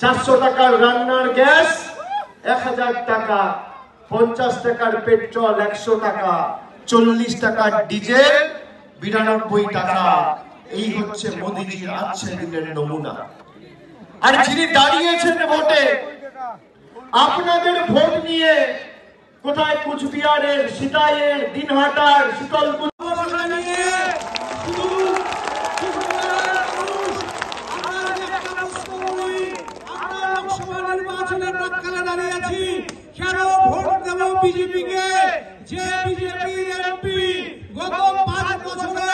400 টাকার রান্নার গ্যাস, 1000 টাকা, 50 টাকার পেট্রোল, 100 টাকা, 40 টাকার ডিজেল, 92 টাকা। এই হচ্ছে মোদিজির আজকে দিনের নমুনা। আর যিনি দাঁড়িয়েছেন ভোটে, আপনাদের ভোট নিয়ে কোথায় কুচবিহারের, সিতাইয়ের, দিনহাটার, শীতলকুচি বিজেপিকে, যে বিজেপির এমপি গত 5 বছরে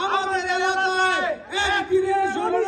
আমাদের এলাকায় একদিনের জন্য